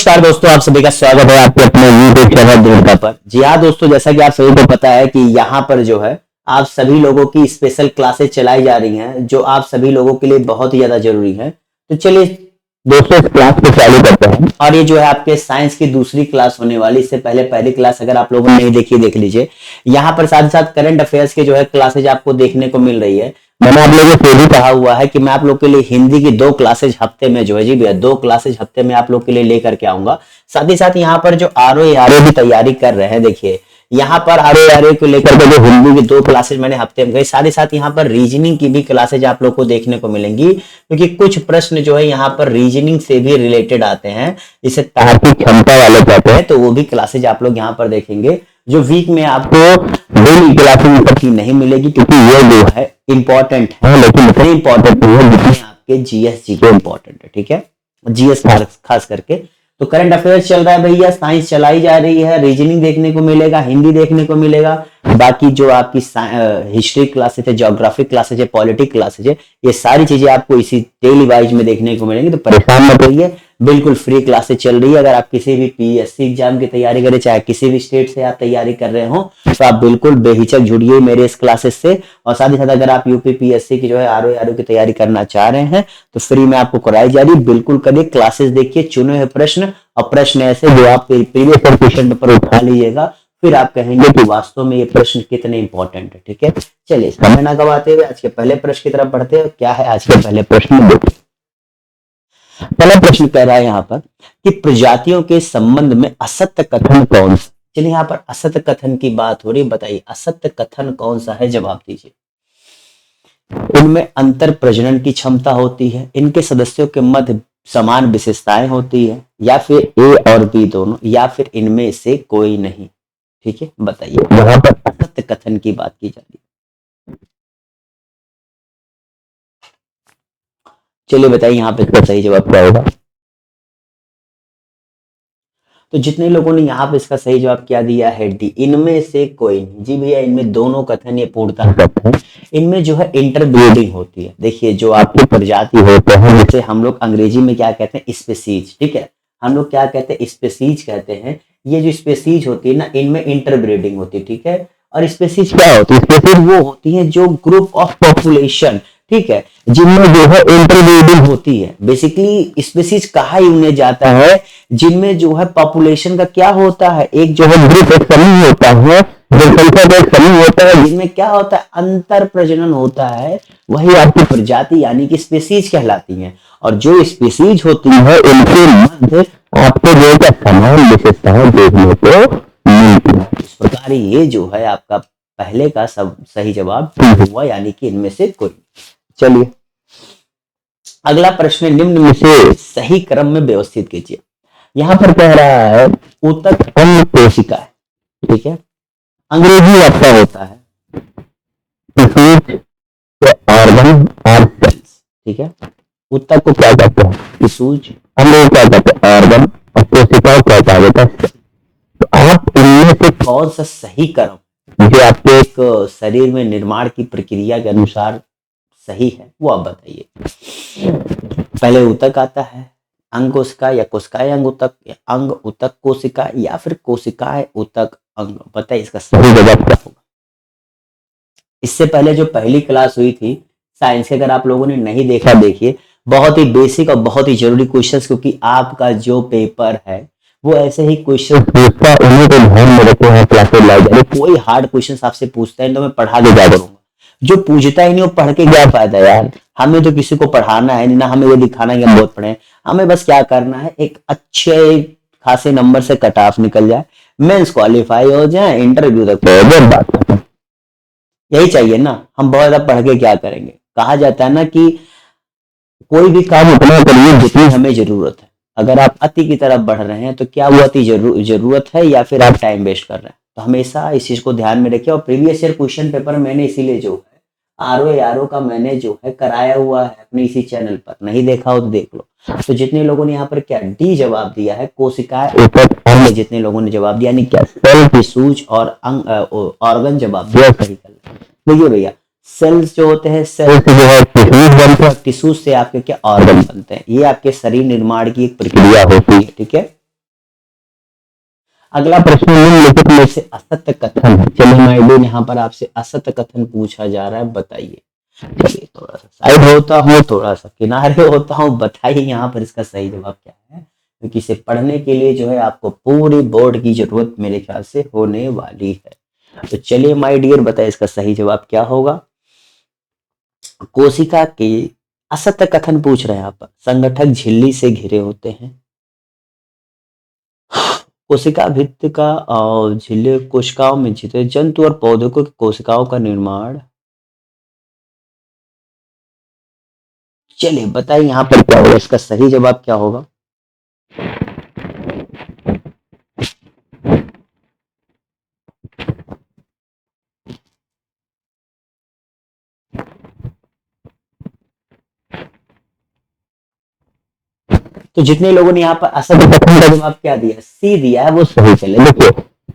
नमस्कार दोस्तों, आप सभी का स्वागत है आपके अपने YouTube चैनल दृढ़ता पर। जी हाँ दोस्तों, जैसा कि आप सभी को पता है कि यहाँ पर जो है आप सभी लोगों की स्पेशल क्लासेस चलाई जा रही हैं, जो आप सभी लोगों के लिए बहुत ही ज्यादा जरूरी है। तो चलिए दोस्तों, इस क्लास को चालू करते हैं। और ये जो है आपके साइंस की दूसरी क्लास होने वाली। इससे पहले पहली क्लास अगर आप लोगों ने नहीं देखी, देख लीजिए। यहाँ पर साथ ही साथ करंट अफेयर्स के जो है क्लासेज आपको देखने को मिल रही है। मैंने आप लोगों को भी कहा हुआ है कि मैं आप लोग के लिए हिंदी की 2 क्लासेज हफ्ते में जो है, जी भैया 2 क्लासेज हफ्ते में आप लोग के लिए लेकर के आऊंगा। साथ ही साथ यहाँ पर जो आरओ की तैयारी कर रहे हैं, देखिए यहाँ पर आरओ को लेकर के जो हिंदी की 2 क्लासेज मैंने हफ्ते में गई। साथ ही साथ यहाँ पर रीजनिंग की भी क्लासेज आप लोग को देखने को मिलेंगी, क्योंकि कुछ प्रश्न जो है यहाँ पर रीजनिंग से भी रिलेटेड आते हैं, जिसे तार्किक क्षमता वाले कहते हैं। तो वो भी क्लासेज आप लोग यहाँ पर देखेंगे, जो वीक में आपको डेली क्लासेज की नहीं मिलेगी, क्योंकि ये जो है इंपॉर्टेंट है, लेकिन इतने इंपॉर्टेंट नहीं है जितने आपके जीएस जी के इंपॉर्टेंट है। ठीक है, जीएस खास करके। तो करंट अफेयर्स चल रहा है भैया, साइंस चलाई जा रही है, रीजनिंग देखने को मिलेगा, हिंदी देखने को मिलेगा। बाकी जो आपकी हिस्ट्री क्लासेज है, ज्योग्राफिक क्लासेज है, पॉलिटिक्स क्लासेज है, ये सारी चीजें आपको इसी डेली वाइज में देखने को मिलेंगी। तो परेशान मत होइए, बिल्कुल फ्री क्लासेज चल रही है। अगर आप किसी भी पीएससी एग्जाम की तैयारी करें, चाहे किसी भी स्टेट से आप तैयारी कर रहे हो, तो आप बिल्कुल बेहिचक जुड़िए मेरे इस क्लासेस से। और साथ ही साथ अगर आप यूपी पीएससी की जो है आरओ की तैयारी करना चाह रहे हैं, तो फ्री में आपको कराई जा रही, बिल्कुल करिए। क्लासेस देखिए, चुने हुए प्रश्न, और प्रश्न ऐसे जो आप प्रीवियस क्वेश्चन पेपर उठा लीजिएगा, फिर आप कहेंगे कि वास्तव में ये प्रश्न कितने इंपॉर्टेंट है। ठीक है, चलिए समय ना गवाते हुए आज के पहले प्रश्न की तरफ बढ़ते हैं। क्या है आज के पहले प्रश्न में? देखिए, पहला प्रश्न कह रहा है यहाँ पर कि प्रजातियों के संबंध में असत्य कथन कौन सा? चलिए, यहाँ पर असत्य कथन की बात हो रही, बताइए असत्य कथन कौन सा है? जवाब दीजिए। इनमें अंतर प्रजनन की क्षमता होती है, इनके सदस्यों के मध्य समान विशेषताएं होती है, या फिर ए और बी दोनों, या फिर इनमें से कोई नहीं। ठीक है, बताइए, यहाँ पर असत्य कथन की बात की जा रही है। चलिए बताइए यहाँ पे इसका सही जवाब क्या होगा? तो जितने लोगों ने यहाँ पे इसका सही जवाब क्या दिया है, डी, इनमें से कोई नहीं। जी भैया, इनमें दोनों कथन ये पूर्णतः सत्य है। इनमें जो है इंटरब्रीडिंग होती है। देखिए, जो आपकी प्रजाति होते हैं, जिसे हम लोग अंग्रेजी में क्या कहते हैं, स्पीसीज। ठीक है, हम लोग क्या कहते हैं, स्पीसीज कहते हैं। ये जो स्पीसीज होती है ना, इनमें इंटरब्रीडिंग होती है। ठीक है, और स्पीसीज क्या होती है? स्पीसीज वो होती है जो ग्रुप ऑफ पॉपुलेशन, ठीक है, जिनमें जो है इंटरब्रीडिंग होती है। बेसिकली स्पीसीज कहा ही उन्हें जाता है जिनमें जो है पॉपुलेशन का क्या होता है, एक जो है ग्रुप, एक समूह होता है, जनसंख्या का एक समूह होता है, जिनमें क्या होता है, अंतर प्रजनन होता है। वही आपकी प्रजाति यानी कि स्पीसीज कहलाती हैं। और जो स्पीसीज होती है, उनके मध्य आपको जो है समान विशेषताएं देखने को मिलती है। इस प्रकार ये जो है आपका पहले का सब सही जवाब हुआ, यानी कि इनमें से कोई। चलिए, अगला प्रश्न, निम्न में से सही क्रम में व्यवस्थित कीजिए। यहां पर कह रहा है ऊतक अन्य कोशिका है। ठीक है, अंग्रेजी आपका होता है ऑर्गन और सेल्स। ठीक है, ऊतक को क्या कहते हैं, टिश्यूज, अंग्रेजी क्या कहते हैं, ऑर्गन, और कोशिका को क्या कहते हैं, सेल। तो आप इनमें से कौन सा सही क्रम जो आपके एक शरीर में निर्माण की प्रक्रिया के अनुसार सही है, वो आप बताइए। पहले ऊतक आता है, अंग कोशिका, या कोशिकाएं अंग ऊतक, या अंग ऊतक कोशिका, या फिर कोशिकाएं ऊतक अंग। बताइए इसका सही जवाब क्या होगा? इससे पहले जो पहली क्लास हुई थी साइंस के, अगर आप लोगों ने नहीं देखा, देखिए, बहुत ही बेसिक और बहुत ही जरूरी क्वेश्चंस, क्योंकि आपका जो पेपर है वो ऐसे ही क्वेश्चन पूछता है, उन्हीं को ध्यान में रखे हैं क्लासेस लाई जा रही। कोई हार्ड क्वेश्चन आपसे पूछता है तो मैं पढ़ा के क्या करूंगा? जो पूछता ही नहीं वो पढ़ के क्या फायदा यार? हमें तो किसी को पढ़ाना है नहीं ना, हमें ये दिखाना है कि हम बहुत पढ़े। हमें बस क्या करना है, एक अच्छे खासे नंबर से कट ऑफ निकल जाए, मेंस क्वालिफाई हो जाए, इंटरव्यू तक पहुंच जाए, बात खत्म। यही चाहिए ना, हम बहुत ज्यादा पढ़ के क्या करेंगे? कहा जाता है ना कि कोई भी काम उतना करिए जितनी हमें जरूरत है। अगर आप अति की तरफ बढ़ रहे हैं तो क्या वो अति जरूरत है, या फिर आप टाइम वेस्ट कर रहे हैं? तो हमेशा इस चीज को ध्यान में रखिए। और प्रीवियस ईयर क्वेश्चन पेपर मैंने इसीलिए जो है आरओ का मैंने जो है कराया हुआ है अपने इसी चैनल पर, नहीं देखा हो तो देख लो। तो जितने लोगों ने यहाँ पर क्या डी जवाब दिया है, कोशिकाएं ऊतक अंग, जितने लोगों ने जवाब दिया, यानी क्या सेल, टिश्यूज और अंग, ऑर्गन जवाब दिया, सही कर। देखिए भैया, सेल्स जो होते हैं, सेल से जो है टिश्यूज बनते हैं, टिश्यूज से आपके क्या ऑर्गन बनते हैं। ये आपके शरीर निर्माण की एक प्रक्रिया होती है। ठीक है, अगला प्रश्न निम्नलिखित में से असत्य कथन है। चलिए माइडियन यहाँ पर आपसे असत्य कथन पूछा जा रहा है, बताइए। चलिए थोड़ा सा साइड होता हूँ, थोड़ा सा किनारे होता हूँ, बताइए यहाँ पर इसका सही जवाब क्या है, क्योंकि इसे पढ़ने के लिए जो है आपको पूरी बोर्ड की जरूरत मेरे ख्याल से होने वाली है। तो चलिए माय डियर, बताइए इसका सही जवाब क्या होगा। कोशिका के असत्य कथन पूछ रहे हैं आप। संगठक झिल्ली से घिरे होते हैं। कोशिका भित्ति का झिल्ली कोशिकाओं में छिद्र जंतु और पौधों को कोशिकाओं का निर्माण। चलिए बताइए यहाँ पर क्या होगा, इसका सही जवाब क्या होगा। तो जितने लोगों ने यहाँ पर असत्य कथन का जवाब क्या दिया, सी दिया है, वो सही चले। देखिए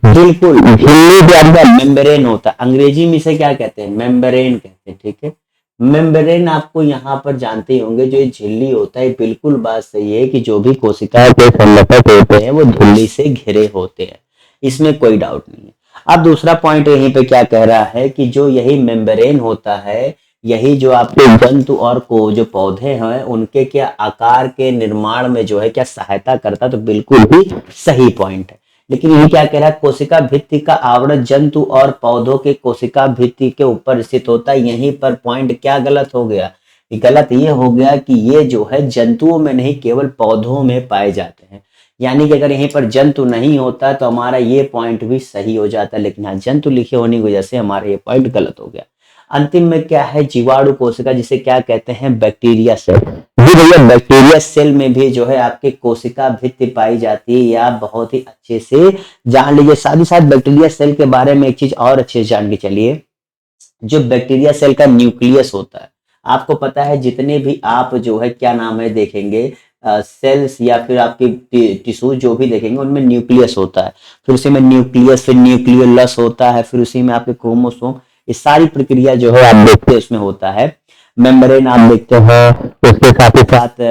बिल्कुल, झिल्ली जो आपका मेम्ब्रेन होता है, अंग्रेजी में इसे क्या कहते हैं, मेम्ब्रेन कहते हैं, ठीक है। मेम्ब्रेन आपको यहाँ पर जानते ही होंगे, जो ये झिल्ली होता है, बिल्कुल बात सही है कि जो भी कोशिकाओं के संगठक होते हैं वो झिल्ली से घिरे होते हैं, इसमें कोई डाउट नहीं है। अब दूसरा पॉइंट यहीं पे क्या कह रहा है कि जो यही मेम्ब्रेन होता है, यही जो आपके जंतु और को जो पौधे हैं उनके क्या आकार के निर्माण में जो है क्या सहायता करता है, तो बिल्कुल ही सही पॉइंट है। लेकिन ये क्या कह रहा है, कोशिका भित्ति का आवरण जंतु और पौधों के कोशिका भित्ति के ऊपर स्थित होता है। यहीं पर पॉइंट क्या गलत हो गया, गलत ये हो गया कि ये जो है जंतुओं में नहीं केवल पौधों में पाए जाते हैं। यानी कि अगर यहीं पर जंतु नहीं होता तो हमारा ये पॉइंट भी सही हो जाता, लेकिन हाँ जंतु लिखे होने की वजह से हमारा ये पॉइंट गलत हो गया। अंतिम में क्या है, जीवाणु कोशिका, जिसे क्या कहते हैं, बैक्टीरिया सेल। जी भैया, बैक्टीरिया सेल में भी जो है आपके कोशिका भित्ति पाई जाती है, या बहुत ही अच्छे से जान लीजिए। साथ ही साथ बैक्टीरिया सेल के बारे में एक चीज और अच्छे से जान के चलिए, जो बैक्टीरिया सेल का न्यूक्लियस होता है, आपको पता है जितने भी आप जो है क्या नाम है देखेंगे सेल्स या फिर आपके टिश्यू जो भी देखेंगे उनमें न्यूक्लियस होता है, फिर उसी में न्यूक्लियस, फिर न्यूक्लियोलस होता है, फिर उसी में आपके क्रोमोसोम, ये सारी प्रक्रिया जो है आप देखते हैं उसमें होता है। मेम्ब्रेन आप देखते हैं, उसके साथ ही साथ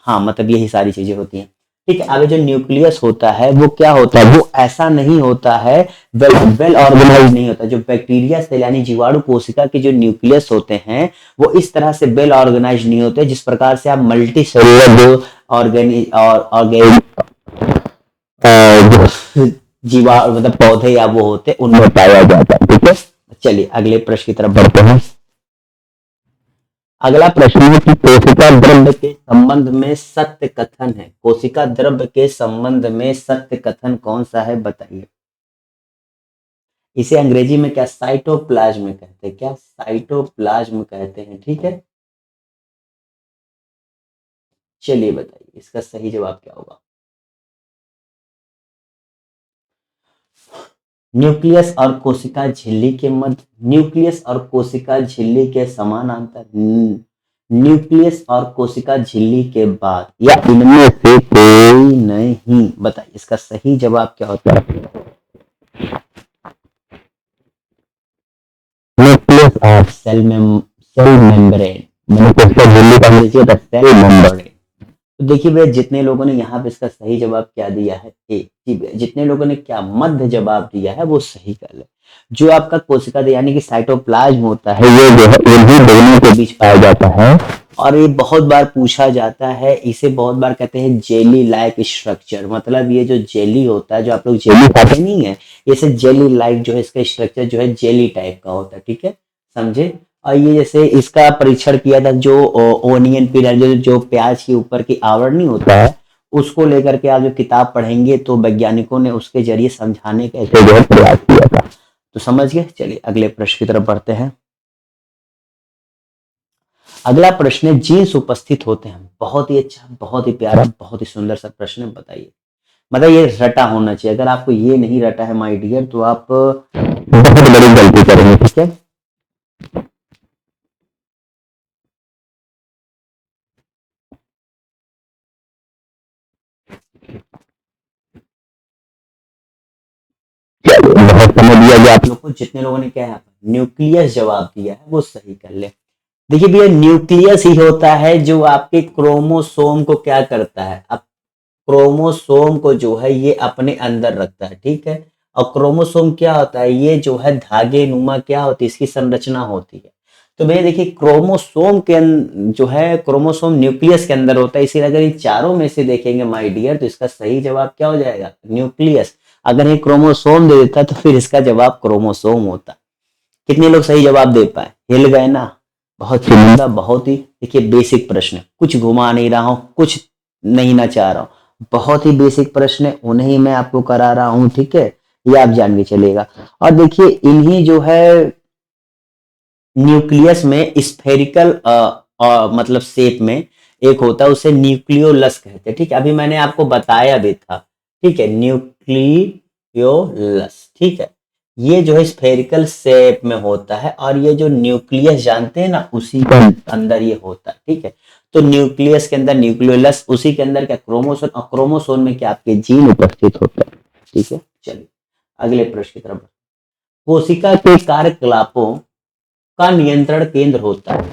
हाँ मतलब यही सारी चीजें होती हैं, ठीक है। आगे जो न्यूक्लियस होता है वो क्या होता है, वो ऐसा नहीं होता है, वेल ऑर्गेनाइज नहीं होता। जो बैक्टीरिया सेल यानी जीवाणु कोशिका के जो न्यूक्लियस होते हैं वो इस तरह से वेल ऑर्गेनाइज नहीं होते जिस प्रकार से आप मल्टी सेलुलर जो ऑर्गेनि और ऑर्गेन जीवा मतलब पौधे या वो होते उनमें पाया जाता है, ठीक है। चलिए अगले प्रश्न की तरफ बढ़ते हैं। अगला प्रश्न है कि कोशिका द्रव्य के संबंध में सत्य कथन है। कोशिका द्रव्य के संबंध में सत्य कथन कौन सा है, बताइए। इसे अंग्रेजी में क्या साइटोप्लाज्म कहते हैं, क्या साइटोप्लाज्म कहते हैं, ठीक है। चलिए बताइए इसका सही जवाब क्या होगा। न्यूक्लियस और कोशिका झिल्ली के मध्य, न्यूक्लियस और कोशिका झिल्ली के समानांतर, न्यूक्लियस और कोशिका झिल्ली के बाद, या इनमें से कोई नहीं, बताइए इसका सही जवाब क्या होता है। न्यूक्लियस ऑफ सेल मेम्ब्रेन, मैंने कोशिका झिल्ली का अंग्रेजी होता है सेल मेम्ब्रेन। तो देखिए भैया जितने लोगों ने यहाँ पे इसका सही जवाब क्या दिया है, ए। जी भैया जितने लोगों ने क्या मध्य जवाब दिया है वो सही कर ले। जो आपका कोशिका यानी कि साइटोप्लाज्म होता है ये जो है इन्हीं दोनों के बीच पाया जाता है, और ये बहुत बार पूछा जाता है। इसे बहुत बार कहते हैं जेली लाइक स्ट्रक्चर, मतलब ये जो जेली होता है, जो आप लोग जेली खाते नहीं है, इसे जेली लाइक जो है इसका स्ट्रक्चर जो है जेली टाइप का होता है, ठीक है, समझे। और ये जैसे इसका परीक्षण किया था जो ओनियन पिलर जो प्याज के ऊपर की आवरण नहीं होता है, उसको लेकर के आप जो किताब पढ़ेंगे तो वैज्ञानिकों ने उसके जरिए समझाने का ऐसे जो है प्रयास किया था, तो समझ गए। चलिए अगले प्रश्न की तरफ बढ़ते हैं। अगला प्रश्न है जीन्स उपस्थित होते हैं, बहुत ही अच्छा, बहुत ही प्यारा, बहुत ही सुंदर सा प्रश्न है, बताइए। मतलब ये रटा होना चाहिए, अगर आपको ये नहीं रटा है माय डियर तो आप बहुत बड़ी गलती करेंगे, ठीक है। बहुत समझ लिया गया आप लोग को। जितने लोगों ने क्या है न्यूक्लियस जवाब दिया है वो सही कर ले। देखिए भैया न्यूक्लियस ही होता है जो आपके क्रोमोसोम को क्या करता है, अब क्रोमोसोम को जो है ये अपने अंदर रखता है, ठीक है। और क्रोमोसोम क्या होता है, ये जो है धागे नुमा क्या होती है, इसकी संरचना होती है। तो भैया देखिए क्रोमोसोम के जो है क्रोमोसोम न्यूक्लियस के अंदर होता है, इसीलिए अगर इन चारों में से देखेंगे माय डियर तो इसका सही जवाब क्या हो जाएगा, न्यूक्लियस। अगर ये क्रोमोसोम दे देता तो फिर इसका जवाब क्रोमोसोम होता। कितने लोग सही जवाब दे पाए, हिल गए ना। बहुत चुनिंदा, बहुत ही देखिए बेसिक प्रश्न, कुछ घुमा नहीं रहा हूं, कुछ नहीं ना चाह रहा हूं, बहुत ही बेसिक प्रश्न है, उन्हें मैं आपको करा रहा हूं, ठीक है। ये आप जान के चलेगा। और देखिए इन्हीं जो है न्यूक्लियस में स्फेरिकल मतलब शेप में एक होता है, उसे न्यूक्लियोलस कहते हैं, ठीक है। अभी मैंने आपको बताया भी था, ठीक है, न्यूक्लियोलस, ठीक है। ये जो है स्फेरिकल शेप में होता है और ये जो न्यूक्लियस जानते हैं ना उसी के अंदर ये होता है, ठीक है। तो न्यूक्लियस के अंदर न्यूक्लियोलस, उसी के अंदर क्या क्रोमोसोम, और क्रोमोसोम में क्या आपके जीन उपस्थित होता है, ठीक है। चलिए अगले प्रश्न की तरफ। कोशिका के कार्यकलापों का नियंत्रण केंद्र होता है।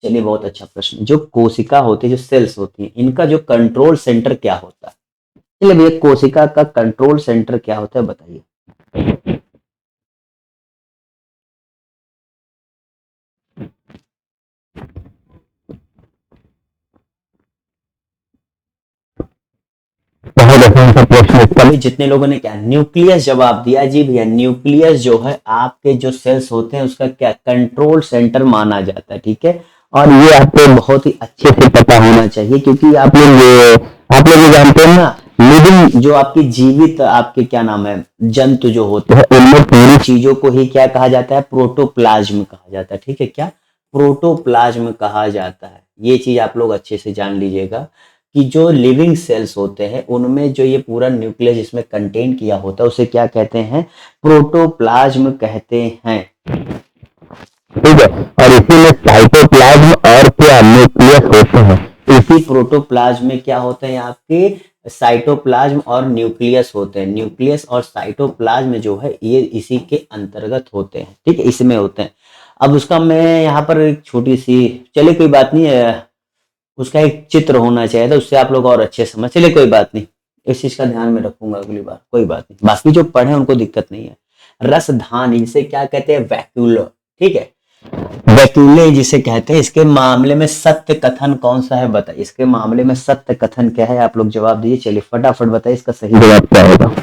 चलिए बहुत अच्छा प्रश्न, जो कोशिका होती है, जो सेल्स होती हैं, इनका जो कंट्रोल सेंटर क्या होता है। चलिए भैया कोशिका का कंट्रोल सेंटर क्या होता है बताइए। बहुत आसान सा प्रश्न है। तभी जितने लोगों ने क्या न्यूक्लियस जवाब दिया, जी भैया न्यूक्लियस जो है आपके जो सेल्स होते हैं उसका क्या कंट्रोल सेंटर माना जाता है, ठीक है। और ये आपको बहुत ही अच्छे से पता होना चाहिए क्योंकि आप लोग ये जानते हैं ना, लिविंग जो आपकी जीवित आपके क्या नाम है जंतु जो होते हैं उनमें पूरी चीजों को ही क्या कहा जाता है, प्रोटोप्लाज्म कहा जाता है, ठीक है। क्या प्रोटोप्लाज्म कहा जाता है, ये चीज आप लोग अच्छे से जान लीजिएगा कि जो लिविंग सेल्स होते हैं उनमें जो ये पूरा न्यूक्लियस इसमें कंटेन किया होता है उसे क्या कहते हैं, प्रोटोप्लाज्म कहते हैं, ठीक है। और इसी में साइटोप्लाज्म और क्या न्यूक्लियस होते हैं, इसी प्रोटोप्लाज्म में क्या होते हैं आपके साइटोप्लाज्म और न्यूक्लियस होते हैं, न्यूक्लियस और साइटोप्लाज्म जो है ये इसी के अंतर्गत होते हैं, ठीक है, इसमें होते हैं। अब उसका मैं यहाँ पर एक छोटी सी, चलिए कोई बात नहीं है, उसका एक चित्र होना चाहिए था, उससे आप लोग और अच्छे समझ, चलिए कोई बात नहीं, इस चीज का ध्यान में रखूंगा अगली बार, कोई बात नहीं, बाकी जो पढ़े उनको दिक्कत नहीं है। रसधानी जिसे क्या कहते हैं, वैक्यूलो, ठीक है, वैक्यूले जिसे कहते हैं, इसके मामले में सत्य कथन कौन सा है बताइए, इसके मामले में सत्य कथन क्या है, आप लोग जवाब दीजिए, चलिए फटाफट बताइए इसका सही जवाब क्या होगा।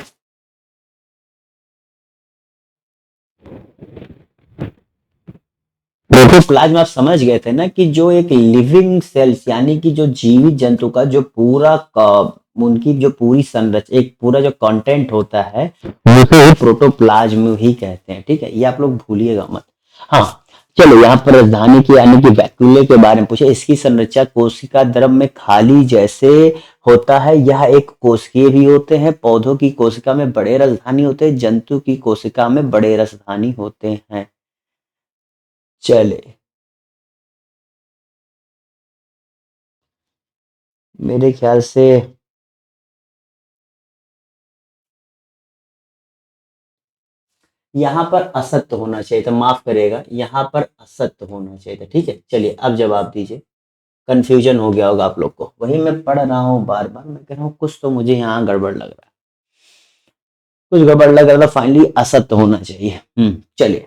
प्रोटोप्लाज्म आप समझ गए थे ना कि जो एक लिविंग सेल्स यानी कि जो जीवित जंतु का जो पूरा उनकी जो पूरी संरचना एक पूरा जो कंटेंट होता है उसे ही प्रोटोप्लाज्म ही कहते हैं, ठीक है, ये आप लोग भूलिएगा मत। हाँ चलो यहाँ पर राजधानी की यानी कि वैक्यूले के बारे में पूछे, इसकी संरचना कोशिका द्रव में खाली जैसे होता है, यह एक कोशिकीय भी होते हैं, पौधों की कोशिका में बड़े राजधानी होते हैं, जंतु की कोशिका में बड़े राजधानी होते हैं। चले मेरे ख्याल से यहाँ पर असत्य होना चाहिए था, माफ करिएगा, यहाँ पर असत्य होना चाहिए था, ठीक है। चलिए अब जवाब दीजिए, कंफ्यूजन हो गया होगा आप लोग को, वही मैं पढ़ रहा हूँ बार बार, मैं कह रहा हूँ कुछ तो मुझे यहाँ गड़बड़ लग रहा है, कुछ गड़बड़ लग रहा था, फाइनली असत्य होना चाहिए। चलिए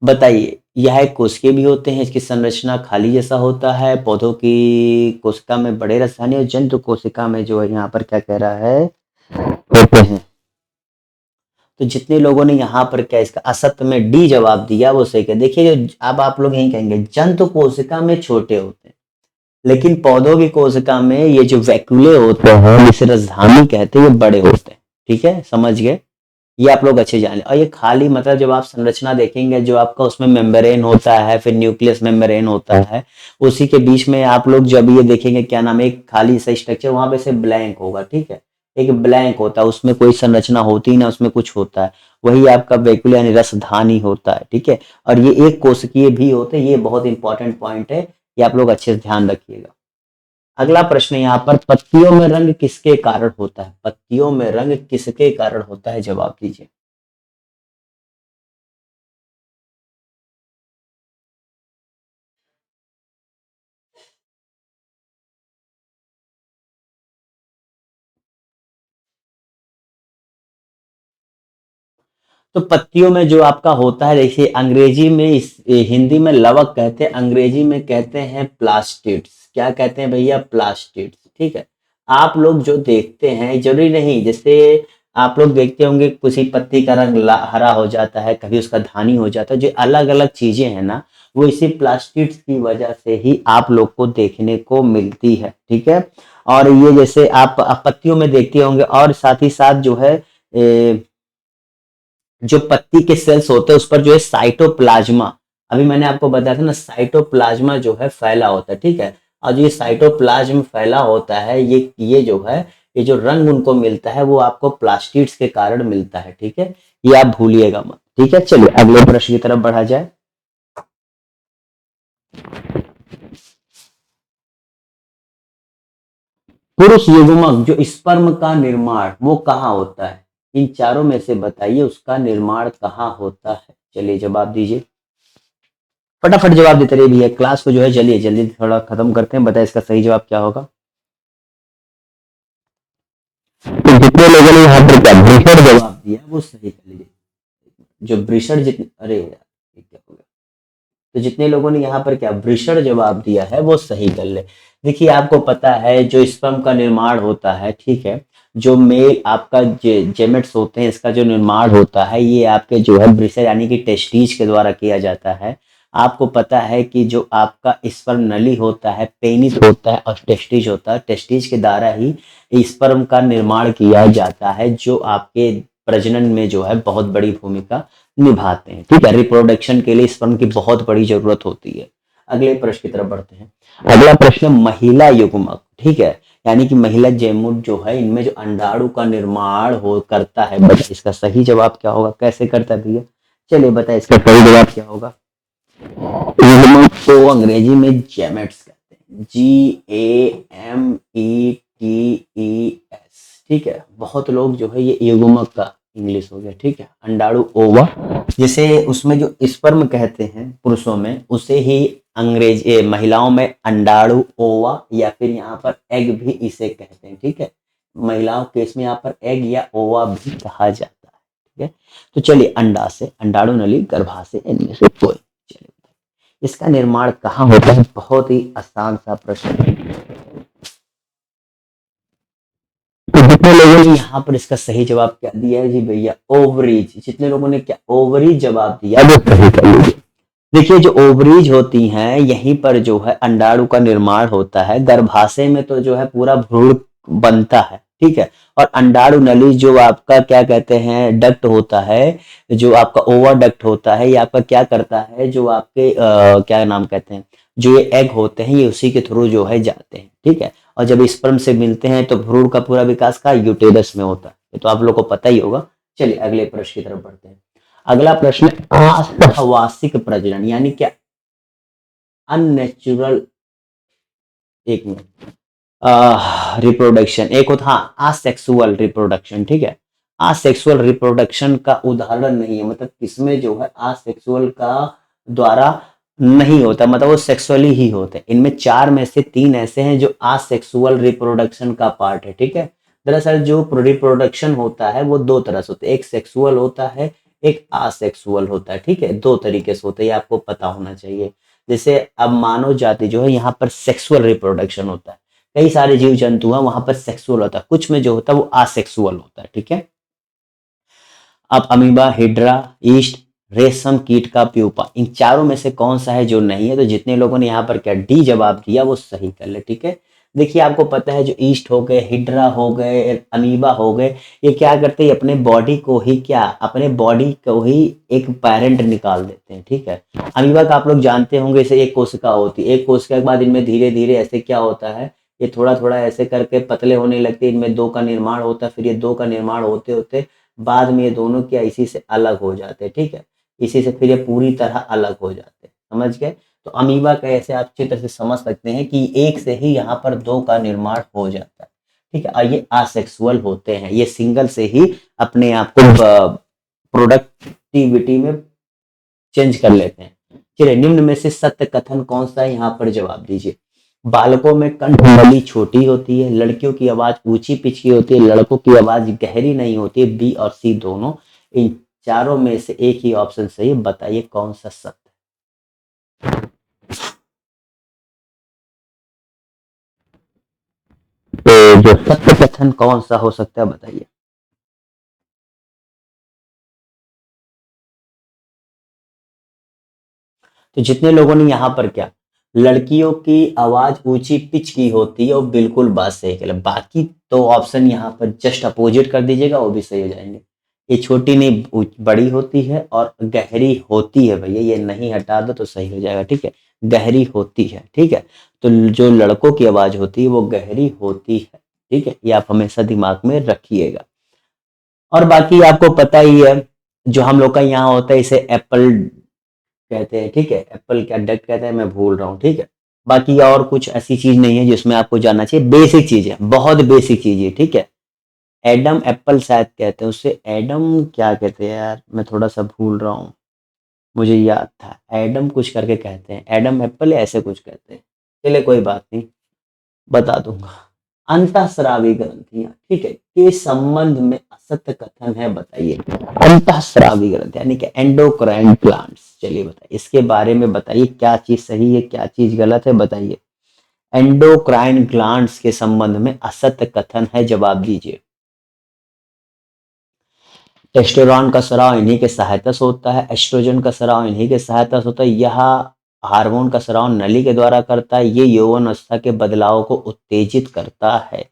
बताइए, यह एक कोशिके भी होते हैं, इसकी संरचना खाली जैसा होता है, पौधों की कोशिका में बड़े रसायन और जंतु कोशिका में जो है यहाँ पर क्या कह रहा है होते हैं। तो जितने लोगों ने यहाँ पर क्या इसका असत्य में डी जवाब दिया वो सही है। देखिए जो अब आप लोग यही कहेंगे जंतु कोशिका में छोटे होते हैं, लेकिन पौधों की कोशिका में ये जो वैक्यूले होते हैं जिसे राजधानी कहते हैं ये बड़े होते हैं, ठीक है, समझ गए। ये आप लोग अच्छे जान लें। और ये खाली मतलब जब आप संरचना देखेंगे जो आपका उसमें मेम्ब्रेन होता है, फिर न्यूक्लियस मेम्ब्रेन होता है, उसी के बीच में आप लोग जब ये देखेंगे क्या नाम है एक खाली सा स्ट्रक्चर, वहां पे से ब्लैंक होगा, ठीक है, एक ब्लैंक होता है, उसमें कोई संरचना होती ही ना, उसमें कुछ होता है, वही आपका वैक्यूल यानी रसधानी होता है, ठीक है। और ये एक कोशिकीय भी होते हैं, ये बहुत इंपॉर्टेंट पॉइंट है, ये आप लोग अच्छे से ध्यान रखिएगा। अगला प्रश्न यहाँ पर, पत्तियों में रंग किसके कारण होता है, पत्तियों में रंग किसके कारण होता है, जवाब दीजिए। तो पत्तियों में जो आपका होता है, जैसे अंग्रेजी में हिंदी में लवक कहते हैं, अंग्रेजी में कहते हैं प्लास्टिड्स। क्या कहते हैं भैया? प्लास्टिड्स। ठीक है। आप लोग जो देखते हैं, जरूरी नहीं, जैसे आप लोग देखते होंगे किसी पत्ती का रंग हरा हो जाता है, कभी उसका धानी हो जाता है, जो अलग अलग चीजें हैं ना, वो इसी प्लास्टिड्स की वजह से ही आप लोग को देखने को मिलती है। ठीक है। और ये जैसे आप पत्तियों में देखते होंगे, और साथ ही साथ जो है जो पत्ती के सेल्स होते हैं उस पर जो है साइटोप्लाज्मा, अभी मैंने आपको बताया था ना, साइटोप्लाज्मा जो है फैला होता है। ठीक है। और जो ये साइटोप्लाज्म फैला होता है, ये जो है, ये जो रंग उनको मिलता है वो आपको प्लास्टिड्स के कारण मिलता है। ठीक है। ये आप भूलिएगा मत। ठीक है। चलिए अगले प्रश्न की तरफ बढ़ा जाए। पुरुष युग्मक जो स्पर्म का निर्माण वो कहाँ होता है? इन चारों में से बताइए उसका निर्माण कहाँ होता है। चलिए जवाब दीजिए, फटाफट जवाब देते रहिए भैया, क्लास को जो है चलिए जल्दी थोड़ा खत्म करते हैं। बताइए इसका सही जवाब क्या होगा। तो जितने लोगों ने यहाँ पर क्या ब्रिशर जवाब दिया वो सही कर लीजिए। जो ब्रिशर जितने, अरे यार ये क्या हो गया, तो जितने लोगों ने यहाँ पर क्या ब्रिशर जवाब दिया है वो सही कर ले। देखिए आपको पता है जो स्पर्म का निर्माण होता है, ठीक है, जो मेल आपका जेमेट्स होते हैं, इसका जो निर्माण होता है ये आपके जो है ब्रिशर यानी कि टेस्टिज के द्वारा किया जाता है। आपको पता है कि जो आपका स्पर्म नली होता है, पेनिस होता है और टेस्टिज होता है, टेस्टिज के द्वारा ही स्पर्म का निर्माण किया जाता है, जो आपके प्रजनन में जो है बहुत बड़ी भूमिका निभाते हैं। ठीक है। रिप्रोडक्शन के लिए स्पर्म की बहुत बड़ी जरूरत होती है। अगले प्रश्न की तरफ बढ़ते हैं। अगला प्रश्न महिला युग्मक, ठीक है, यानी कि महिला जैमुट जो है, इनमें जो अंडाणु का निर्माण हो करता है, बता इसका सही जवाब क्या होगा, कैसे करता है भैया? चलिए बताए इसका सही जवाब क्या होगा। युग्मक को अंग्रेजी में जैमेट्स कहते हैं, GAMETES। ठीक है। बहुत लोग जो है ये युग्मक का इंग्लिश हो गया। ठीक है। अंडाणु ओवा, जैसे उसमें जो स्पर्म कहते हैं पुरुषों में, उसे ही महिलाओं में अंडाणु ओवा या फिर यहाँ पर एग भी इसे कहते हैं। ठीक है। महिलाओं के इसमें यहाँ पर एग या ओवा भी कहा जाता है। ठीक है। तो चलिए अंडा से, अंडाणु नली, गर्भाशय, इनमें से कोई। चलिए इसका निर्माण कहाँ होता है? बहुत ही आसान सा प्रश्न है। तो जितने लोगों ने यहाँ पर इसका सही जवाब क्या दिया है जी भैया? ओवरीज। जितने लोगों ने क्या ओवरीज जवाब दिया वो सही कर लीजिए। देखिए जो ओवरीज होती हैं यहीं पर जो है अंडाणु का निर्माण होता है। गर्भाशय में तो जो है पूरा भ्रूण बनता है। ठीक है। और अंडाणु नली जो आपका क्या कहते हैं डक्ट होता है, जो आपका ओवर डक्ट होता है, ये आपका क्या करता है, जो आपके क्या नाम कहते हैं, जो ये एग होते हैं ये उसी के थ्रू जो है जाते हैं। ठीक है। और जब स्पर्म से मिलते हैं तो भ्रूण का पूरा विकास का यूटेरस में होता है, ये तो आप लोग को पता ही होगा। चलिए अगले प्रश्न की तरफ बढ़ते हैं। अगला प्रश्न, असहवासिक प्रजनन यानी क्या? अननेचुरल, एक मिनट, रिप्रोडक्शन एक होता, हाँ आसेक्सुअल रिप्रोडक्शन। ठीक है। आसेक्सुअल रिप्रोडक्शन का उदाहरण नहीं है, मतलब इसमें जो है आसेक्सुअल का द्वारा नहीं होता, मतलब वो सेक्सुअली ही होते हैं। इनमें चार में से तीन ऐसे हैं जो आसेक्सुअल रिप्रोडक्शन का पार्ट है। ठीक है। दरअसल जो रिप्रोडक्शन होता है वो दो तरह से होता है, एक सेक्सुअल होता है, एक आसेक्सुअल होता है। ठीक है। दो तरीके से होता है, ये आपको पता होना चाहिए। जैसे अब मानव जाति जो है यहाँ पर सेक्सुअल रिप्रोडक्शन होता है, कई सारे जीव जंतु हैं वहां पर सेक्सुअल होता है, कुछ में जो होता है वो आसेक्सुअल होता है। ठीक है। अब अमीबा, हिड्रा, ईस्ट, रेशम कीट का प्यूपा, इन चारों में से कौन सा है जो नहीं है? तो जितने लोगों ने यहाँ पर क्या डी जवाब दिया वो सही कर ले। ठीक है। देखिए आपको पता है जो ईस्ट हो गए, हिड्रा हो गए, अमीबा हो गए, ये क्या करते हैं, अपने बॉडी को ही क्या, अपने बॉडी को ही एक पेरेंट निकाल देते हैं। ठीक है। अमीबा का आप लोग जानते होंगे, इसे एक कोशिका होती है, एक कोशिका के बाद इनमें धीरे धीरे ऐसे क्या होता है, ये थोड़ा थोड़ा ऐसे करके पतले होने लगते हैं, इनमें दो का निर्माण होता है, फिर ये दो का निर्माण होते होते बाद में ये दोनों क्या इसी से अलग हो जाते हैं। ठीक है। इसी से फिर ये पूरी तरह अलग हो जाते हैं। समझ गए? तो अमीबा का ऐसे आप अच्छी तरह से समझ सकते हैं कि एक से ही यहाँ पर दो का निर्माण हो जाता है। ठीक है। और ये असेक्सुअल होते हैं, ये सिंगल से ही अपने आप को प्रोडक्टिविटी में चेंज कर लेते हैं। चलिए निम्न में से सत्य कथन कौन सा है, यहाँ पर जवाब दीजिए। बालकों में कंठ नली छोटी होती है, लड़कियों की आवाज ऊंची पिच की होती है, लड़कों की आवाज गहरी नहीं होती है, बी और सी दोनों। इन चारों में से एक ही ऑप्शन सही है, बताइए कौन सा सत्य। तो जो सत्य कथन कौन सा हो सकता है बताइए। तो जितने लोगों ने यहाँ पर क्या, लड़कियों की आवाज ऊंची पिच की होती है, वो बिल्कुल बात सही कह, बाकी तो ऑप्शन यहाँ पर जस्ट अपोजिट कर दीजिएगा, वो भी सही हो जाएंगे। ये छोटी नहीं बड़ी होती है और गहरी होती है भैया, ये नहीं हटा दो तो सही हो जाएगा, ठीक है, गहरी होती है, ठीक है। तो जो लड़कों की आवाज होती है वो गहरी होती है, ठीक है, ये आप हमेशा दिमाग में रखिएगा। और बाकी आपको पता ही है, जो हम लोग का यहाँ होता है इसे एप्पल कहते हैं, ठीक है, एप्पल क्या डक कहते हैं, मैं भूल रहा हूँ, ठीक है। बाकी और कुछ ऐसी चीज नहीं है जिसमें आपको जानना चाहिए, बेसिक चीज है, बहुत बेसिक चीज है, ठीक है। एडम एप्पल शायद कहते हैं उससे, एडम क्या कहते हैं यार, मैं थोड़ा सा भूल रहा हूँ, मुझे याद था एडम कुछ करके कहते हैं, एडम एप्पल ऐसे कुछ कहते हैं, चलिए कोई बात नहीं, बता दूंगा। अंतःस्रावी ग्रंथियां, ठीक है, के संबंध में असत्य कथन है, बताइए। अंतःस्रावी ग्रंथि यानी कि एंडोक्राइन प्लांट्स, चलिए बताइए इसके बारे में, बताइए क्या चीज सही है क्या चीज गलत है, बताइए। एंडोक्राइन ग्लैंड्स के संबंध में असत्य कथन है, जवाब दीजिए। टेस्टोस्टेरोन का स्राव इन्हीं के सहायता से होता है, एस्ट्रोजन का स्राव इन्हीं के सहायता से होता है, यह हार्मोन का स्राव नली के द्वारा करता है, ये यौवन अवस्था के बदलाव को उत्तेजित करता है।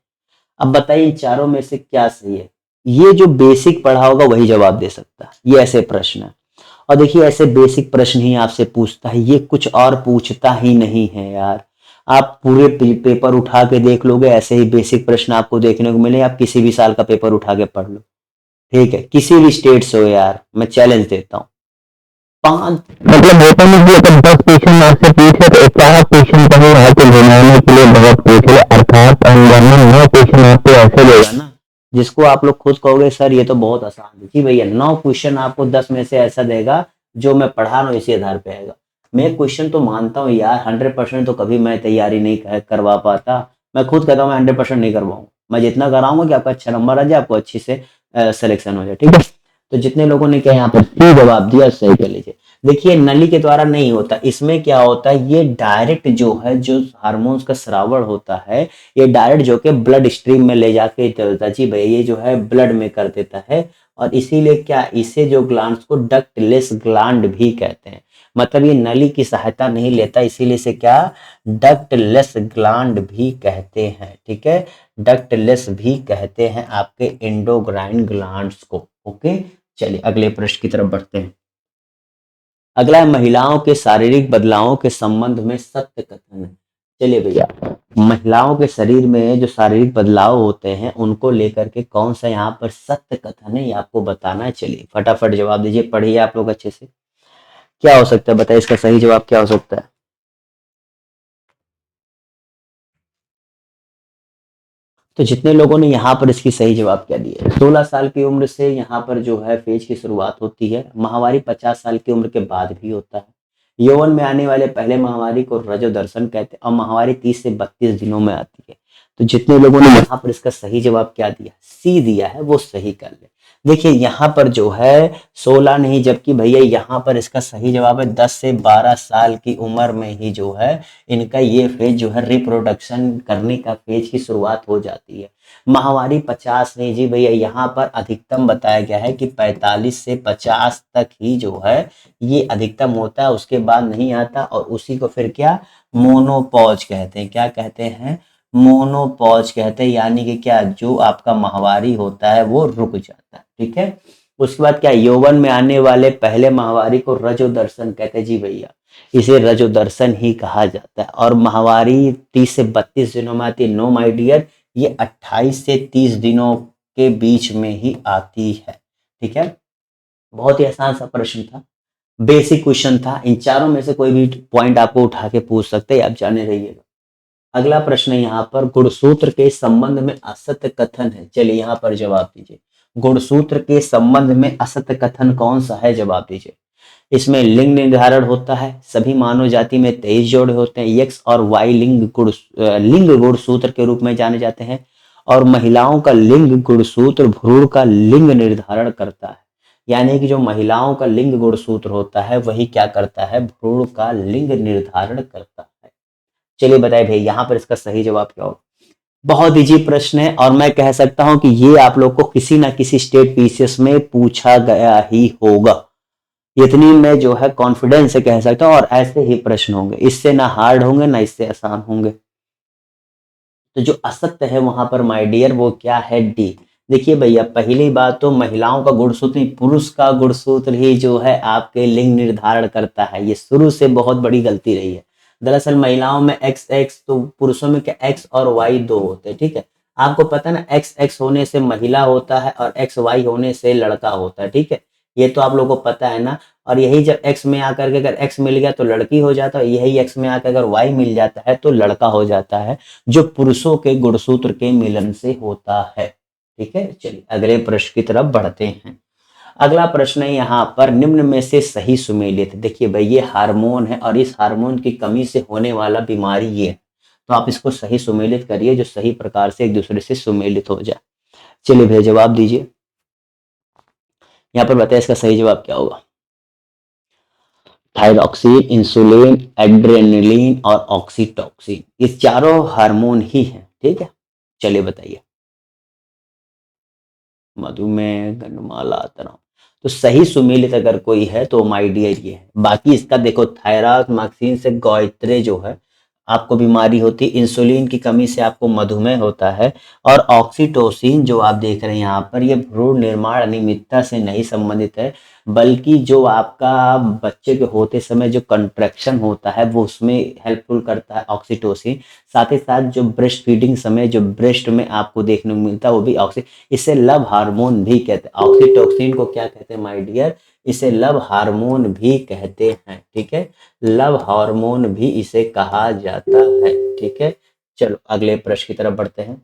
अब बताइए इन चारों में से क्या सही है। ये जो बेसिक पढ़ा होगा वही जवाब दे सकता है, ये ऐसे प्रश्न है। और देखिए ऐसे बेसिक प्रश्न ही आपसे पूछता है, ये कुछ और पूछता ही नहीं है यार। आप पूरे पेपर उठा के देख लोगे, ऐसे ही बेसिक प्रश्न आपको देखने को मिले, आप किसी भी साल का पेपर उठा के पढ़ लो, ठीक है, किसी भी स्टेट से हो यार, मैं चैलेंज देता हूँ। पांच मतलब होता नहीं कि अगर 10 क्वेश्चन आपसे पूछे तो 4 क्वेश्चन कहीं वहां पे घुमाने के लिए बहुत पूछ ले, अर्थात अंदर 9 क्वेश्चन आपको ऐसे देगा ना जिसको आप लोग खुद कहोगे सर ये तो बहुत आसान है। जी भैया 9 क्वेश्चन आपको 10 में से ऐसा देगा जो मैं पढ़ा रहा हूँ इसी आधार पे आएगा। मैं क्वेश्चन तो मानता हूँ यार 100% तो कभी मैं तैयारी नहीं करवा पाता, मैं खुद कहता हूँ मैं 100% नहीं करवाऊंगा, मैं जितना कराऊंगा कि आपका अच्छा नंबर आ जाए, आपको अच्छी से सिलेक्शन हो जाए, ठीक है। तो जितने लोगों ने क्या यहाँ पर सी जवाब दिया सही कर लीजिए। देखिए नली के द्वारा नहीं होता, इसमें क्या होता है, ये डायरेक्ट जो है जो हार्मोन्स का स्रावण होता है, ये डायरेक्ट जो कि ब्लड स्ट्रीम में ले जाके चलता, जी भैया ये जो है ब्लड में कर देता है, और इसीलिए क्या इसे जो ग्लैंड्स को डक्टलेस ग्लैंड भी कहते हैं, मतलब ये नली की सहायता नहीं लेता, इसीलिए इसे क्या डक्टलेस ग्लैंड भी कहते हैं, ठीक है, डक्टलेस भी कहते हैं आपके एंडोक्राइन ग्लैंड्स को। ओके चलिए अगले प्रश्न की तरफ बढ़ते हैं। अगला है महिलाओं के शारीरिक बदलावों के संबंध में सत्य कथन है। चलिए भैया महिलाओं के शरीर में जो शारीरिक बदलाव होते हैं उनको लेकर के कौन सा यहाँ पर सत्य कथन है ये आपको बताना है। चलिए फटाफट जवाब दीजिए, पढ़िए आप लोग अच्छे से। क्या हो सकता है बताइए, इसका सही जवाब क्या हो सकता है। तो जितने लोगों ने यहाँ पर इसकी सही जवाब क्या दिया, 16 साल की उम्र से यहाँ पर जो है फेज की शुरुआत होती है, माहवारी 50 साल की उम्र के बाद भी होता है, यौवन में आने वाले पहले माहवारी को रजो दर्शन कहते हैं, और माहवारी 30 से 32 दिनों में आती है। तो जितने लोगों ने यहाँ पर इसका सही जवाब क्या दिया, सी दिया है, वो सही कर ले। देखिए यहाँ पर जो है 16 नहीं, जबकि भैया यहाँ पर इसका सही जवाब है 10 से 12 साल की उम्र में ही जो है इनका ये फेज जो है रिप्रोडक्शन करने का फेज की शुरुआत हो जाती है। माहवारी 50 नहीं जी भैया, यहाँ पर अधिकतम बताया गया है कि 45 से 50 तक ही जो है ये अधिकतम होता है, उसके बाद नहीं आता, और उसी को फिर क्या मोनोपॉज कहते हैं, क्या कहते हैं मोनोपॉज कहते हैं, यानी कि क्या जो आपका माहवारी होता है वो रुक जाता है, ठीक है। उसके बाद क्या यौवन में आने वाले पहले माहवारी को रजो दर्शन कहते हैं, जी भैया इसे रजो दर्शन ही कहा जाता है। और माहवारी 30 से 32 दिनों में आती है, नो माय डियर ये 28 से 30 दिनों के बीच में ही आती है, ठीक है। बहुत ही आसान सा प्रश्न था, बेसिक क्वेश्चन था, इन चारों में से कोई भी पॉइंट आपको उठा के पूछ सकते हैं, आप जाने रहिएगा। अगला प्रश्न यहाँ पर गुणसूत्र के संबंध में असत्य कथन है, चलिए यहाँ पर जवाब दीजिए। गुणसूत्र के संबंध में असत्य कथन कौन सा है, जवाब दीजिए। इसमें लिंग निर्धारण होता है, सभी मानव जाति में 23 जोड़े होते हैं, एक्स और वाई लिंग गुणसूत्र के रूप में जाने जाते हैं, और महिलाओं का लिंग गुणसूत्र भ्रूण का लिंग निर्धारण करता है। यानी कि जो महिलाओं का लिंग गुणसूत्र होता है वही क्या करता है, भ्रूण का लिंग निर्धारण करता है। चलिए बताइए भाई यहाँ पर इसका सही जवाब क्या होगा। बहुत इजी प्रश्न है और मैं कह सकता हूं कि ये आप लोग को किसी ना किसी स्टेट पीसीएस में पूछा गया ही होगा, इतनी मैं जो है कॉन्फिडेंस से कह सकता हूं। और ऐसे ही प्रश्न होंगे, इससे ना हार्ड होंगे ना इससे आसान होंगे। तो जो असत्य है वहां पर माय डियर वो क्या है, डी। देखिए भैया पहली बात तो महिलाओं का गुणसूत्र नहीं, पुरुष का गुणसूत्र ही जो है आपके लिंग निर्धारण करता है। ये शुरू से बहुत बड़ी गलती रही है। दरअसल महिलाओं में एक्स एक्स, तो पुरुषों में क्या एक्स और वाई दो होते हैं, ठीक है। आपको पता है ना, एक्स एक्स होने से महिला होता है और एक्स वाई होने से लड़का होता है, ठीक है। ये तो आप लोगों को पता है ना। और यही जब एक्स में आकर के अगर एक्स मिल गया तो लड़की हो जाता है, यही एक्स में आकर अगर वाई मिल जाता है तो लड़का हो जाता है, जो पुरुषों के गुणसूत्र के मिलन से होता है। ठीक है, चलिए अगले प्रश्न की तरफ बढ़ते हैं। अगला प्रश्न है यहाँ पर, निम्न में से सही सुमेलित। देखिए भाई ये हार्मोन है और इस हार्मोन की कमी से होने वाला बीमारी ये है, तो आप इसको सही सुमेलित करिए जो सही प्रकार से एक दूसरे से सुमेलित हो जाए। चलिए भैया जवाब दीजिए, यहाँ पर बताइए इसका सही जवाब क्या होगा। थायरॉक्सिन, इंसुलिन, एड्रेनलिन और ऑक्सीटॉक्सिन, ये चारों हार्मोन ही हैं, ठीक है। चलिए बताइए, मधुमेह, गंडमाला, तनाव। तो सही सुमेलित अगर कोई है तो माय डियर ये है। बाकी इसका देखो, थायरॉक्सिन से गोइत्रे जो है आपको बीमारी होती है, इंसुलिन की कमी से आपको मधुमेह होता है, और ऑक्सीटोसिन जो आप देख रहे हैं यहाँ पर, ये भ्रूण निर्माण अनियमितता से नहीं संबंधित है, बल्कि जो आपका बच्चे के होते समय जो कंट्रैक्शन होता है वो उसमें हेल्पफुल करता है ऑक्सीटोसिन। साथ ही साथ जो ब्रेस्ट फीडिंग समय जो ब्रेस्ट में आपको देखने को मिलता है वो भी ऑक्सी, इसे लव हार्मोन भी कहते हैं। ऑक्सीटोसिन को क्या कहते हैं माय डियर, इसे लव हार्मोन भी कहते हैं, ठीक है। लव हार्मोन भी इसे कहा जाता है, ठीक है। चलो अगले प्रश्न की तरफ बढ़ते हैं।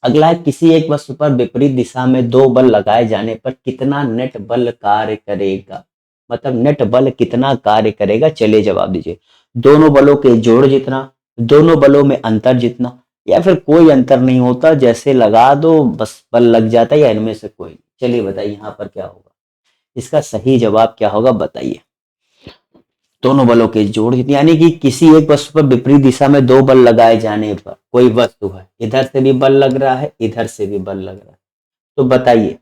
अगला है, किसी एक वस्तु पर विपरीत दिशा में दो बल लगाए जाने पर कितना नेट बल कार्य करेगा, मतलब नेट बल कितना कार्य करेगा। चलिए जवाब दीजिए, दोनों बलों के जोड़ जितना, दोनों बलों में अंतर जितना, या फिर कोई अंतर नहीं होता, जैसे लगा दो बस बल लग जाता है, या इनमें से कोई। चलिए बताइए यहाँ पर क्या होगा, इसका सही जवाब क्या होगा बताइए। दोनों बलों के जोड़ जितनी, यानी कि किसी एक वस्तु पर विपरीत दिशा में दो बल लगाए जाने पर, कोई वस्तु है इधर से भी बल लग रहा है इधर से भी बल लग रहा है, तो बताइए।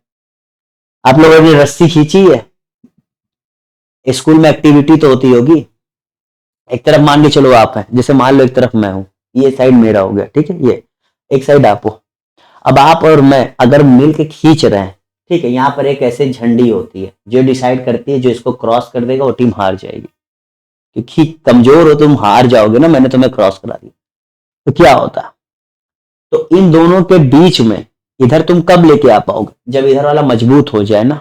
आप लोगों ने रस्सी खींची है, स्कूल में एक्टिविटी तो होती होगी। एक तरफ मान के चलो आप हैं, जैसे मान लो एक तरफ मैं हूं, ये साइड मेरा हो गया, ठीक है, ये एक साइड आप हो। अब आप और मैं अगर मिल के खींच रहे हैं, ठीक है, यहाँ पर एक ऐसे झंडी होती है जो डिसाइड करती है जो इसको क्रॉस कर देगा वो टीम हार जाएगी, क्योंकि कमजोर हो तुम हार जाओगे ना, मैंने तुम्हें क्रॉस करा दिया। तो क्या होता है, तो इन दोनों के बीच में इधर तुम कब लेके आ पाओगे, जब इधर वाला मजबूत हो जाए ना।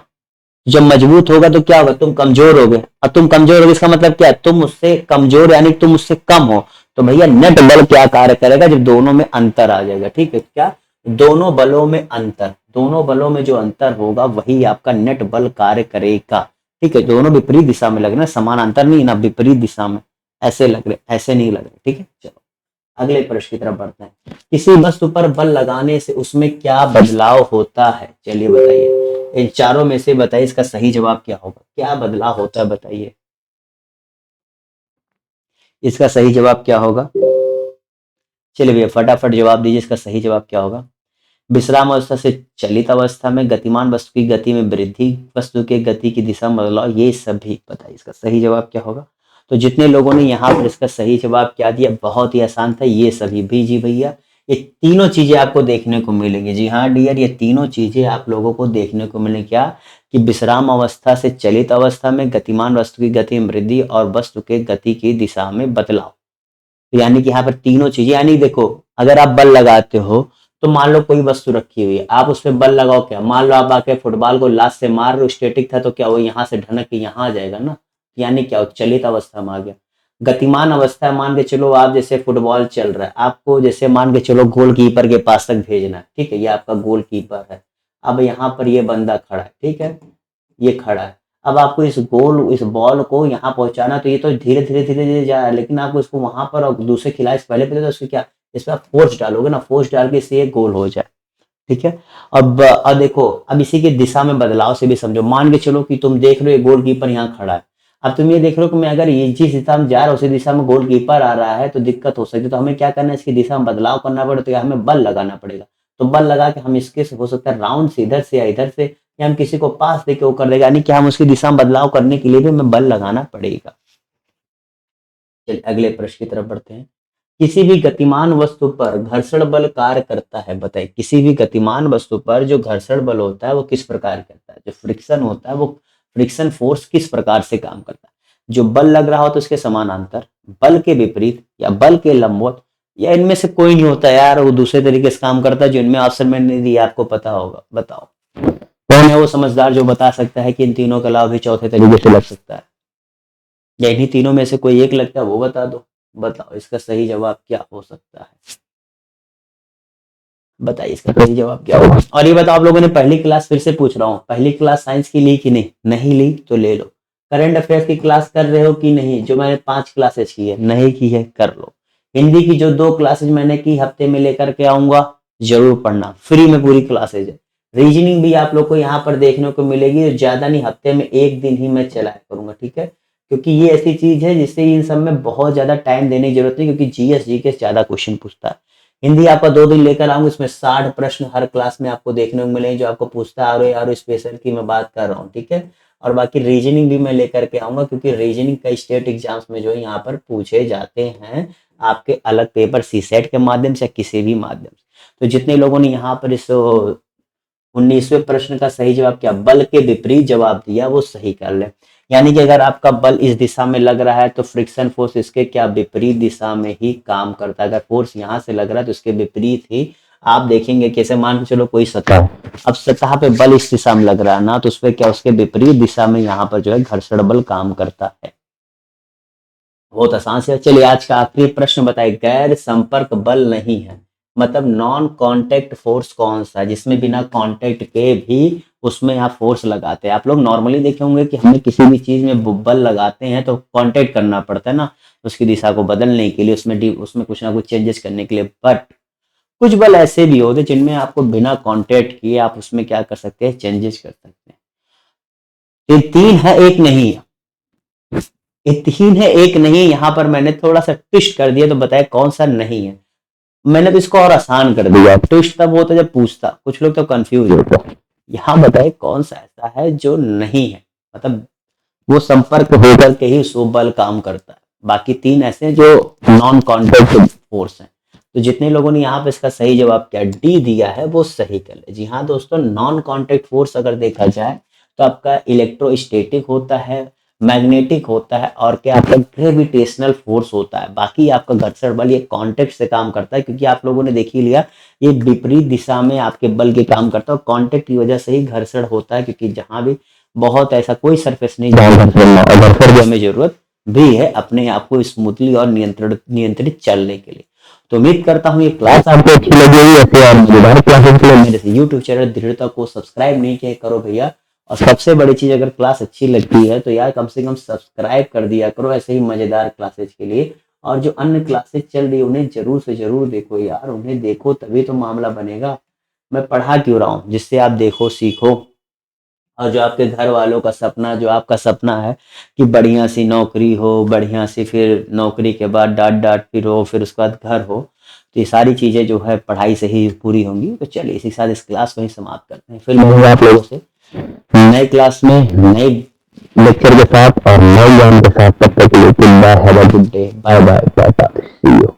जब मजबूत होगा तो क्या होगा, तुम कमजोर हो गए, और तुम कमजोर हो गए इसका मतलब क्या है, तुम उससे कमजोर यानी तुम उससे कम हो। तो भैया नेट बल क्या कार्य करेगा, जब दोनों में अंतर आ जाएगा, ठीक है, क्या दोनों बलों में अंतर, दोनों बलों में जो अंतर होगा वही आपका नेट बल कार्य करेगा, ठीक है। दोनों विपरीत दिशा में लग रहे, समान अंतर नहीं ना, विपरीत दिशा में ऐसे लग रहे, ऐसे नहीं लग रहे, ठीक है। चलो अगले प्रश्न की तरफ बढ़ते हैं। किसी वस्तु पर बल लगाने से उसमें क्या बदलाव होता है, चलिए बताइए। इन चारों में से बताइए इसका सही जवाब क्या होगा, क्या बदलाव होता है बताइए, इसका सही जवाब क्या होगा। चलिए भैया फटाफट जवाब दीजिए, इसका सही जवाब क्या होगा। विश्राम अवस्था से चलित अवस्था में गतिमान वस्तु की गति में वृद्धि, वस्तु के गति की दिशा में बदलाव, ये सभी बताइए इसका सही जवाब क्या होगा। तो जितने लोगों ने यहाँ पर इसका सही जवाब क्या दिया, बहुत ही आसान था, ये सभी भी जी भैया। ये तीनों चीजें आपको देखने को मिलेंगी, जी हाँ डियर, ये तीनों चीजें आप लोगों को देखने को मिलेंगी। क्या कि विश्राम अवस्था से चलित अवस्था में गतिमान वस्तु की गति में वृद्धि और वस्तु के गति की दिशा में बदलाव। तो यानी कि यहाँ पर तीनों चीजें, यानी देखो अगर आप बल लगाते हो तो मान लो कोई वस्तु रखी हुई है, आप उस पर बल लगाओ, क्या मान लो आप आके फुटबॉल को लात से मार रहे हो, स्टैटिक था तो क्या वो यहाँ से ढनक के यहाँ आ जाएगा ना, यानी क्या चलित अवस्था में आ गया। गतिमान अवस्था मान के चलो, आप जैसे फुटबॉल चल रहा है, आपको जैसे मान के चलो गोलकीपर के पास तक भेजना है, ठीक है, ये आपका गोलकीपर है। अब यहाँ पर ये बंदा खड़ा है, ठीक है, ये खड़ा है। अब आपको इस बॉल को यहाँ पहुंचाना, तो ये तो धीरे धीरे धीरे धीरे जा रहा है, लेकिन आपको इसको वहां पर और दूसरे खिलाड़ी से पहले पहले तो उसको क्या, इस पर फोर्स डालोगे ना, फोर्स डाल के इससे ये गोल हो जाए। ठीक है। अब देखो, अब इसी के दिशा में बदलाव से भी समझो। मान के चलो कि तुम देख रहे हो गोलकीपर यहाँ खड़ा है, अब तुम ये देख रहे हो कि मैं अगर ये जिस दिशा में जा रहा हूँ उसी दिशा में गोलकीपर आ रहा है तो दिक्कत हो सकती है, तो हमें क्या करना है, इसकी दिशा में बदलाव करना पड़ेगा, तो या हमें बल लगाना पड़ेगा। तो बल लगा के हम इसके से हो सकता है राउंड से इधर से या इधर से, या हम किसी को पास देके वो कर देगा, यानी कि हम उसकी दिशा में बदलाव करने के लिए भी हमें बल लगाना पड़ेगा। चलिए अगले प्रश्न की तरफ बढ़ते हैं। किसी भी गतिमान वस्तु पर घर्षण बल कार्य करता है, बताइए किसी भी गतिमान वस्तु पर जो घर्षण बल होता है वो किस प्रकार करता है, जो फ्रिक्शन होता है वो फ्रिक्शन फोर्स किस प्रकार से काम करता है। जो बल लग रहा हो तो उसके समानांतर, बल के विपरीत, या बल के लंबवत, या इनमें से कोई नहीं होता यार, वो दूसरे तरीके से काम करता है जो इनमें ऑप्शन में नहीं दिया, आपको पता होगा, बताओ कौन है वो समझदार जो बता सकता है कि इन तीनों के अलावा भी चौथे तरीके से लग सकता है, या इन्हीं तीनों में से कोई एक लगता है वो बता दो। बताओ इसका सही जवाब क्या हो सकता है, बताइए इसका सही जवाब क्या होगा। और ये बताओ, आप लोगों ने पहली क्लास, फिर से पूछ रहा हूँ, पहली क्लास साइंस की ली कि नहीं, नहीं ली तो ले लो। करंट अफेयर्स की क्लास कर रहे हो कि नहीं, जो मैंने 5 क्लासेस की है, नहीं की है कर लो। हिंदी की जो 2 क्लासेज मैंने की, हफ्ते में लेकर के आऊंगा, जरूर पढ़ना, फ्री में पूरी क्लासेज है। रीजनिंग भी आप लोग को यहाँ पर देखने को मिलेगी, ज्यादा नहीं, हफ्ते में 1 दिन ही मैं चलाया करूंगा, ठीक है, क्योंकि ये ऐसी चीज है जिससे इन सब में बहुत ज्यादा टाइम देने की जरूरत नहीं, क्योंकि जीएस जीके ज्यादा क्वेश्चन पूछता है। हिंदी आपका 2 दिन लेकर आऊंगा, इसमें 60 प्रश्न हर क्लास में आपको देखने को मिलेंगे, जो आपको पूछता है आर स्पेशल की मैं बात कर रहा हूँ, ठीक है। और बाकी रीजनिंग भी मैं लेकर के आऊंगा, क्योंकि रीजनिंग का स्टेट एग्जाम्स में जो है यहाँ पर पूछे जाते हैं, आपके अलग पेपर सीसेट के माध्यम से, किसी भी माध्यम से। तो जितने लोगों ने यहाँ पर इस 19वें प्रश्न का सही जवाब क्या, बल के विपरीत जवाब दिया, वो सही कर ले। यानी कि अगर आपका बल इस दिशा में लग रहा है तो फ्रिक्शन फोर्स इसके क्या विपरीत दिशा में ही काम करता है। अगर फोर्स यहाँ से लग रहा है तो इसके विपरीत ही आप देखेंगे। कैसे, मान के चलो कोई सतह, अब सतह पे बल इस दिशा में लग रहा है ना, तो उस पर क्या, उसके विपरीत दिशा में यहाँ पर जो है घर्षण बल काम करता है। बहुत आसान से। चलिए आज का आखिरी प्रश्न बताइए, गैर संपर्क बल नहीं है, मतलब नॉन कांटेक्ट फोर्स कौन सा है, जिसमें बिना कांटेक्ट के भी उसमें आप फोर्स लगाते हैं। आप लोग नॉर्मली देखे होंगे कि हमें किसी भी चीज में बल लगाते हैं तो कांटेक्ट करना पड़ता है ना, उसकी दिशा को बदलने के लिए, उसमें कुछ ना कुछ चेंजेस करने के लिए। बट कुछ बल ऐसे भी होते हैं जिनमें आपको बिना कांटेक्ट किए आप उसमें क्या कर सकते हैं, चेंजेस कर सकते हैं। ये 3 है, एक नहीं है, ये 3 है एक नहीं है। यहाँ पर मैंने थोड़ा सा ट्विस्ट कर दिया, तो बताया कौन सा नहीं है। मैंने तो इसको और आसान कर दिया, ट्विस्ट तब होता जब पूछता, कुछ लोग तो कंफ्यूज होते। यहाँ बताए कौन सा ऐसा है जो नहीं है, मतलब वो संपर्क होकर के ही उसको बल काम करता है। बाकी 3 ऐसे हैं जो नॉन कॉन्टेक्ट फोर्स हैं। तो जितने लोगों ने यहाँ पे इसका सही जवाब क्या डी दिया है वो सही कर ले। जी हाँ दोस्तों, नॉन कॉन्टेक्ट फोर्स अगर देखा जाए तो आपका इलेक्ट्रोस्टैटिक होता है, मैग्नेटिक होता है, और क्या आपका ग्रेविटेशनल फोर्स होता है। बाकी आपका घर्षण बल ये कांटेक्ट से काम करता है, क्योंकि आप लोगों ने देख ही लिया ये विपरीत दिशा में आपके बल के काम करता है, और कांटेक्ट की वजह से ही घर्षण होता है, क्योंकि जहां भी बहुत ऐसा कोई सरफेस नहीं जहां घर्षण की हमें जरूरत भी है अपने आप को स्मूथली और नियंत्रित चलने के लिए। तो उम्मीद करता हूँ ये क्लास आपको अच्छी लगी होगी। ऐसे और मजेदार क्लासेस के लिए मेरे यूट्यूब चैनल दृढ़ता को सब्सक्राइब नहीं किया करो भैया। और सबसे बड़ी चीज, अगर क्लास अच्छी लगती है तो यार कम से कम सब्सक्राइब कर दिया करो ऐसे ही मजेदार क्लासेज के लिए। और जो अन्य क्लासेज चल रही है उन्हें जरूर से जरूर देखो यार, उन्हें देखो तभी तो मामला बनेगा। मैं पढ़ा क्यों रहा हूँ, जिससे आप देखो सीखो, और जो आपके घर वालों का सपना, जो आपका सपना है कि बढ़िया सी नौकरी हो, बढ़िया सी, फिर नौकरी के बाद डांट डांट फिर हो, फिर उसके बाद घर हो, तो ये सारी चीजें जो है पढ़ाई से ही पूरी होंगी। तो चलिए इसी के साथ इस क्लास को ही समाप्त करते हैं, फिर मिलूंगा आप लोगों से नए क्लास में नए लेक्चर के साथ और नए ज्ञान के साथ। तब तक के लिए bye, have a good day, bye bye, tata, see you.